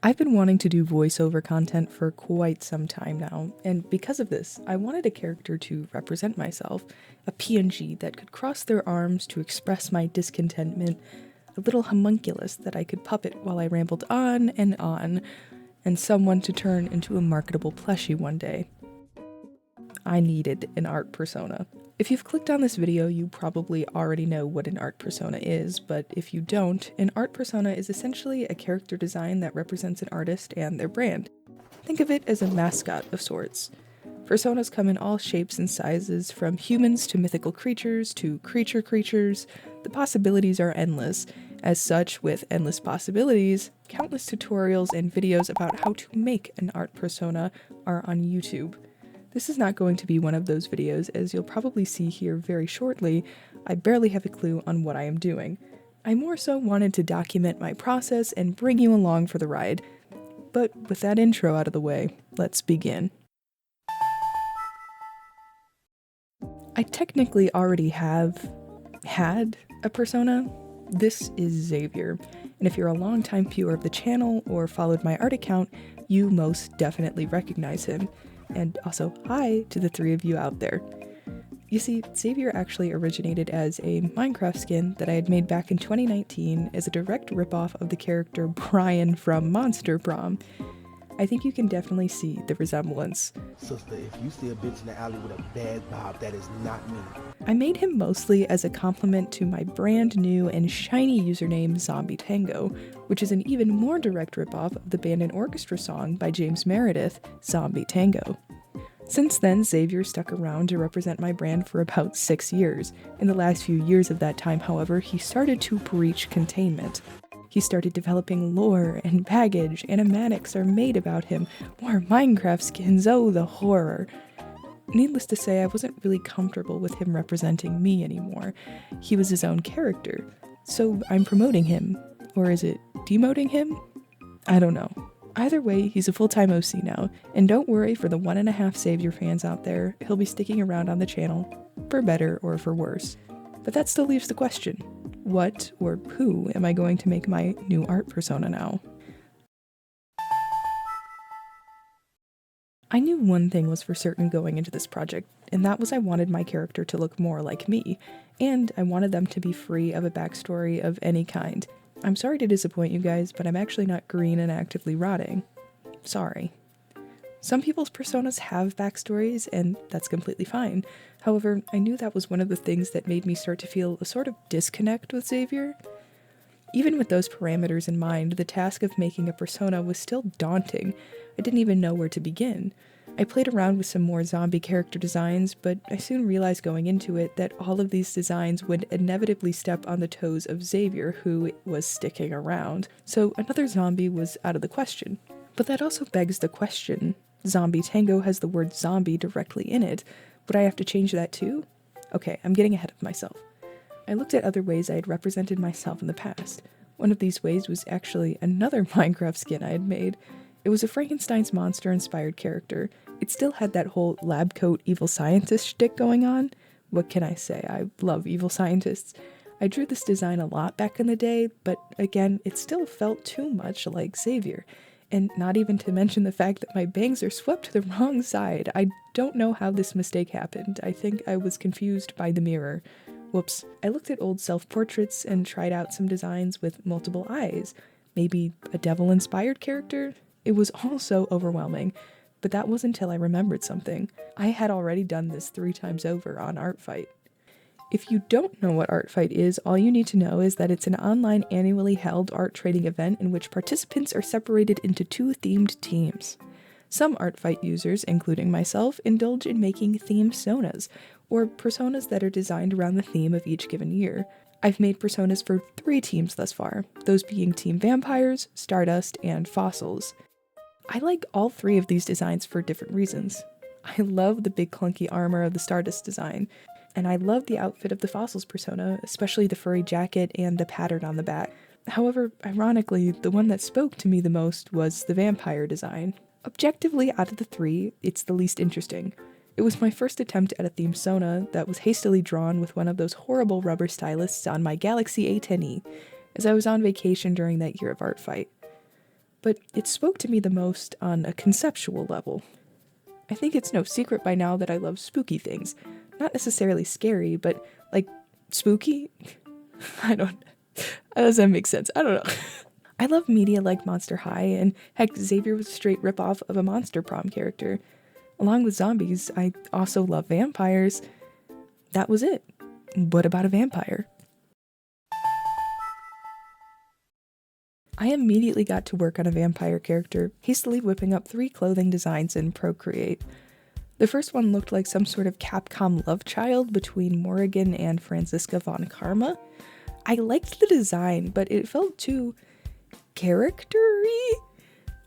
I've been wanting to do voiceover content for quite some time now, and because of this, I wanted a character to represent myself, a PNG that could cross their arms to express my discontentment, a little homunculus that I could puppet while I rambled on, and someone to turn into a marketable plushie one day. I needed an art persona. If you've clicked on this video, you probably already know what an art persona is, but if you don't, an art persona is essentially a character design that represents an artist and their brand. Think of it as a mascot of sorts. Personas come in all shapes and sizes, from humans to mythical creatures to creatures. The possibilities are endless. As such, with endless possibilities, countless tutorials and videos about how to make an art persona are on YouTube. This is not going to be one of those videos, as you'll probably see here very shortly. I barely have a clue on what I am doing. I more so wanted to document my process and bring you along for the ride. But with that intro out of the way, let's begin. I technically already have had a persona. This is Xavier, and if you're a longtime viewer of the channel or followed my art account, you most definitely recognize him. And also, hi to the three of you out there. You see, Xavier actually originated as a Minecraft skin that I had made back in 2019 as a direct ripoff of the character Brian from Monster Prom. I think you can definitely see the resemblance. Sister, if you see a bitch in the alley with a bad bob, that is not me. I made him mostly as a compliment to my brand new and shiny username Zombie Tango, which is an even more direct ripoff of the band and orchestra song by James Meredith, Zombie Tango. Since then, Xavier stuck around to represent my brand for about 6 years. In the last few years of that time, however, he started to breach containment. He started developing lore and baggage, animatics are made about him, more Minecraft skins, oh the horror. Needless to say, I wasn't really comfortable with him representing me anymore. He was his own character, so I'm promoting him. Or is it demoting him? I don't know. Either way, he's a full-time OC now, and don't worry for the 1.5 Xavier fans out there, he'll be sticking around on the channel, for better or for worse. But that still leaves the question. What or who am I going to make my new art persona now? I knew one thing was for certain going into this project, and that was I wanted my character to look more like me, and I wanted them to be free of a backstory of any kind. I'm sorry to disappoint you guys, but I'm actually not green and actively rotting. Sorry. Some people's personas have backstories, and that's completely fine. However, I knew that was one of the things that made me start to feel a sort of disconnect with Xavier. Even with those parameters in mind, the task of making a persona was still daunting. I didn't even know where to begin. I played around with some more zombie character designs, but I soon realized going into it that all of these designs would inevitably step on the toes of Xavier, who was sticking around, so another zombie was out of the question. But that also begs the question, Zombie Tango has the word zombie directly in it. Would I have to change that too? Okay, I'm getting ahead of myself. I looked at other ways I had represented myself in the past. One of these ways was actually another Minecraft skin I had made. It was a Frankenstein's monster-inspired character. It still had that whole lab coat evil scientist shtick going on. What can I say? I love evil scientists. I drew this design a lot back in the day, but again, it still felt too much like Xavier. And not even to mention the fact that my bangs are swept to the wrong side. I don't know how this mistake happened. I think I was confused by the mirror. Whoops. I looked at old self-portraits and tried out some designs with multiple eyes. Maybe a devil-inspired character? It was all so overwhelming. But that was until I remembered something. I had already done this 3 times over on Artfight. If you don't know what Artfight is, all you need to know is that it's an online annually held art trading event in which participants are separated into 2 themed teams. Some Artfight users, including myself, indulge in making theme sonas, or personas that are designed around the theme of each given year. I've made personas for 3 teams thus far, those being Team Vampires, Stardust, and Fossils. I like all 3 of these designs for different reasons. I love the big clunky armor of the Stardust design, and I love the outfit of the Fossils persona, especially the furry jacket and the pattern on the back. However, ironically, the one that spoke to me the most was the vampire design. Objectively, out of the 3, it's the least interesting. It was my first attempt at a theme sona that was hastily drawn with one of those horrible rubber stylists on my Galaxy A10e, as I was on vacation during that year of Artfight. but it spoke to me the most on a conceptual level. I think it's no secret by now that I love spooky things. Not necessarily scary, but like spooky? How does that make sense? I don't know. I love media like Monster High, and heck, Xavier was a straight ripoff of a Monster Prom character. Along with zombies, I also love vampires. That was it. What about a vampire? I immediately got to work on a vampire character, hastily whipping up 3 clothing designs in Procreate. The first one looked like some sort of Capcom love child between Morrigan and Franziska von Karma. I liked the design, but it felt too character-y?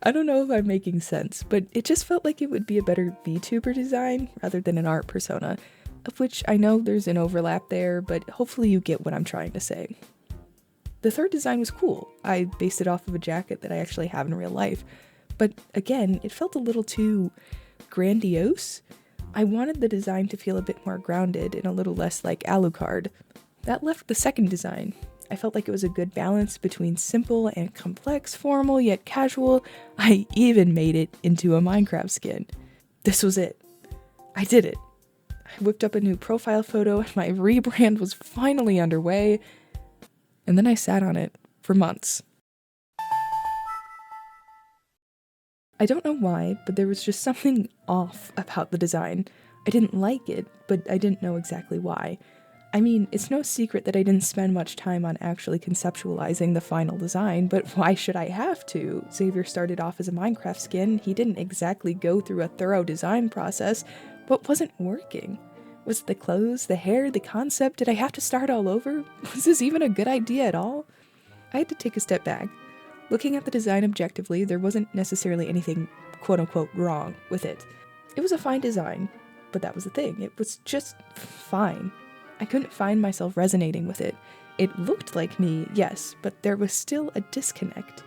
I don't know if I'm making sense, but it just felt like it would be a better VTuber design rather than an art persona, of which I know there's an overlap there, but hopefully you get what I'm trying to say. The third design was cool. I based it off of a jacket that I actually have in real life, but again, it felt a little too grandiose. I wanted the design to feel a bit more grounded and a little less like Alucard. That left the second design. I felt like it was a good balance between simple and complex, formal yet casual. I even made it into a Minecraft skin. This was it. I did it. I whipped up a new profile photo and my rebrand was finally underway. And then I sat on it for months. I don't know why, but there was just something off about the design. I didn't like it, but I didn't know exactly why. I mean, it's no secret that I didn't spend much time on actually conceptualizing the final design, but why should I have to? Xavier started off as a Minecraft skin, he didn't exactly go through a thorough design process. What wasn't working? Was it the clothes, the hair, the concept? Did I have to start all over? Was this even a good idea at all? I had to take a step back. Looking at the design objectively, there wasn't necessarily anything quote-unquote wrong with it. It was a fine design, but that was the thing. It was just fine. I couldn't find myself resonating with it. It looked like me, yes, but there was still a disconnect.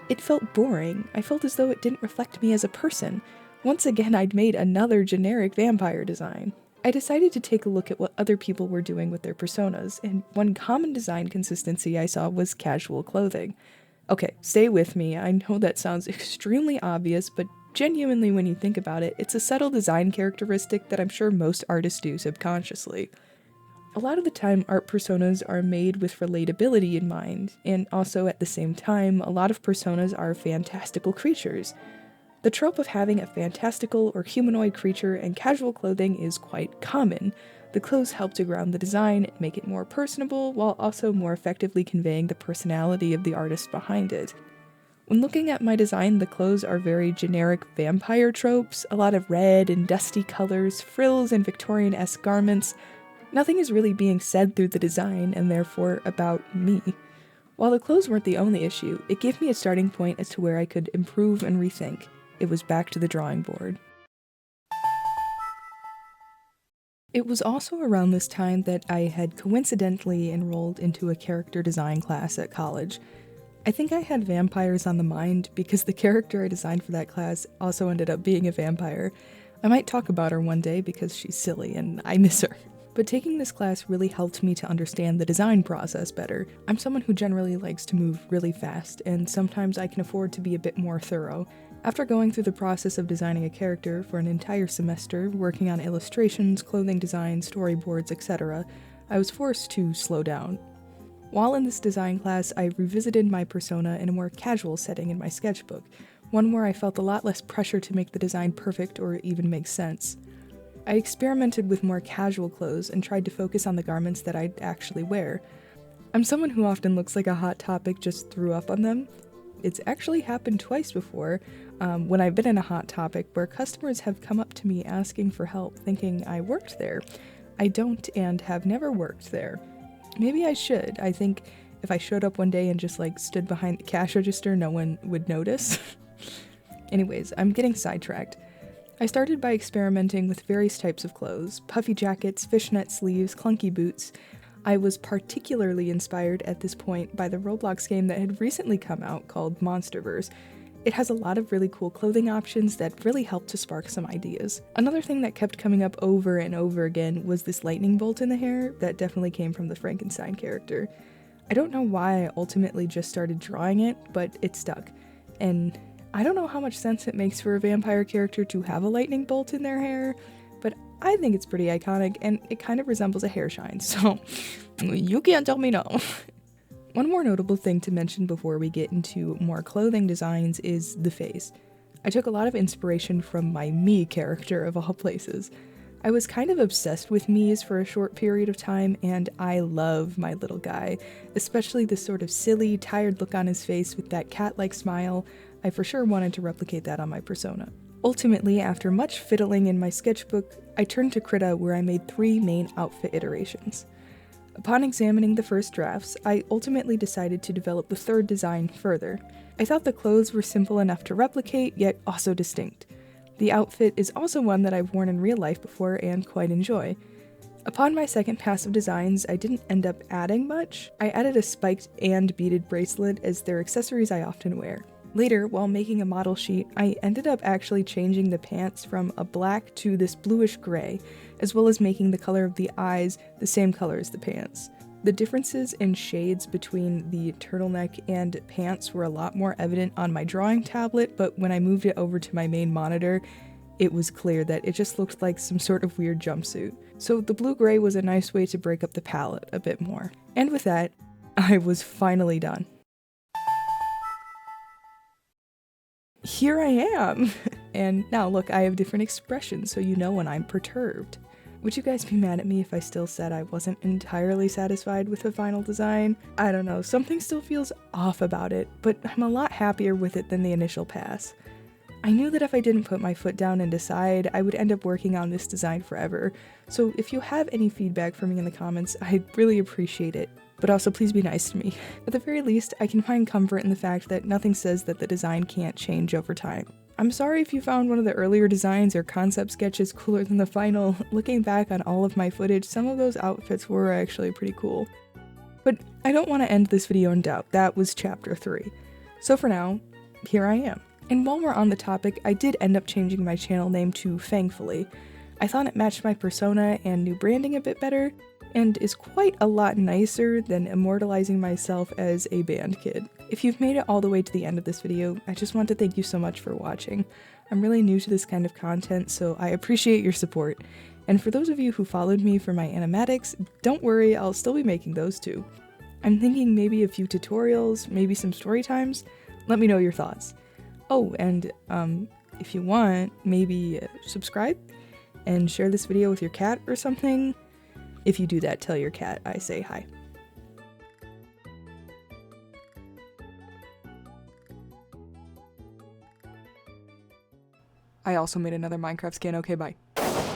It felt boring. I felt as though it didn't reflect me as a person. Once again, I'd made another generic vampire design. I decided to take a look at what other people were doing with their personas, and one common design consistency I saw was casual clothing. Okay, stay with me. I know that sounds extremely obvious, but genuinely when you think about it, it's a subtle design characteristic that I'm sure most artists do subconsciously. A lot of the time, art personas are made with relatability in mind, and also at the same time, a lot of personas are fantastical creatures. The trope of having a fantastical or humanoid creature and casual clothing is quite common. The clothes help to ground the design and make it more personable, while also more effectively conveying the personality of the artist behind it. When looking at my design, the clothes are very generic vampire tropes, a lot of red and dusty colors, frills and Victorian-esque garments. Nothing is really being said through the design, and therefore about me. While the clothes weren't the only issue, it gave me a starting point as to where I could improve and rethink. It was back to the drawing board. It was also around this time that I had coincidentally enrolled into a character design class at college. I think I had vampires on the mind because the character I designed for that class also ended up being a vampire. I might talk about her one day because she's silly and I miss her. But taking this class really helped me to understand the design process better. I'm someone who generally likes to move really fast, and sometimes I can afford to be a bit more thorough. After going through the process of designing a character for an entire semester, working on illustrations, clothing design, storyboards, etc., I was forced to slow down. While in this design class, I revisited my persona in a more casual setting in my sketchbook, one where I felt a lot less pressure to make the design perfect or even make sense. I experimented with more casual clothes and tried to focus on the garments that I'd actually wear. I'm someone who often looks like a Hot Topic just threw up on them. It's actually happened twice before, when I've been in a Hot Topic where customers have come up to me asking for help, thinking I worked there. I don't and have never worked there. Maybe I should. I think if I showed up one day and just stood behind the cash register, no one would notice. Anyways, I'm getting sidetracked. I started by experimenting with various types of clothes, puffy jackets, fishnet sleeves, clunky boots. I was particularly inspired at this point by the Roblox game that had recently come out called Monsterverse. It has a lot of really cool clothing options that really helped to spark some ideas. Another thing that kept coming up over and over again was this lightning bolt in the hair that definitely came from the Frankenstein character. I don't know why I ultimately just started drawing it, but it stuck. and I don't know how much sense it makes for a vampire character to have a lightning bolt in their hair, but I think it's pretty iconic, and it kind of resembles a hair shine, so you can't tell me no. One more notable thing to mention before we get into more clothing designs is the face. I took a lot of inspiration from my Mii character of all places. I was kind of obsessed with Mii's for a short period of time, and I love my little guy, especially the sort of silly, tired look on his face with that cat-like smile. I for sure wanted to replicate that on my persona. Ultimately, after much fiddling in my sketchbook, I turned to Krita where I made 3 main outfit iterations. Upon examining the first drafts, I ultimately decided to develop the 3rd design further. I thought the clothes were simple enough to replicate, yet also distinct. The outfit is also one that I've worn in real life before and quite enjoy. Upon my second pass of designs, I didn't end up adding much. I added a spiked and beaded bracelet as they're accessories I often wear. Later, while making a model sheet, I ended up actually changing the pants from a black to this bluish gray, as well as making the color of the eyes the same color as the pants. The differences in shades between the turtleneck and pants were a lot more evident on my drawing tablet, but when I moved it over to my main monitor, it was clear that it just looked like some sort of weird jumpsuit. So the blue-gray was a nice way to break up the palette a bit more. And with that, I was finally done. Here I am! And now look, I have different expressions so you know when I'm perturbed. Would you guys be mad at me if I still said I wasn't entirely satisfied with the final design? I don't know, something still feels off about it, but I'm a lot happier with it than the initial pass. I knew that if I didn't put my foot down and decide, I would end up working on this design forever, so if you have any feedback for me in the comments, I'd really appreciate it. But also please be nice to me. At the very least, I can find comfort in the fact that nothing says that the design can't change over time. I'm sorry if you found one of the earlier designs or concept sketches cooler than the final. Looking back on all of my footage, some of those outfits were actually pretty cool. But I don't want to end this video in doubt. That was chapter 3. So for now, here I am. And while we're on the topic, I did end up changing my channel name to Thankfully. I thought it matched my persona and new branding a bit better, and is quite a lot nicer than immortalizing myself as a band kid. If you've made it all the way to the end of this video, I just want to thank you so much for watching. I'm really new to this kind of content, so I appreciate your support. And for those of you who followed me for my animatics, don't worry, I'll still be making those too. I'm thinking maybe a few tutorials, maybe some story times. Let me know your thoughts. Oh, and if you want, maybe subscribe and share this video with your cat or something. If you do that, tell your cat I say hi. I also made another Minecraft skin. Okay, bye.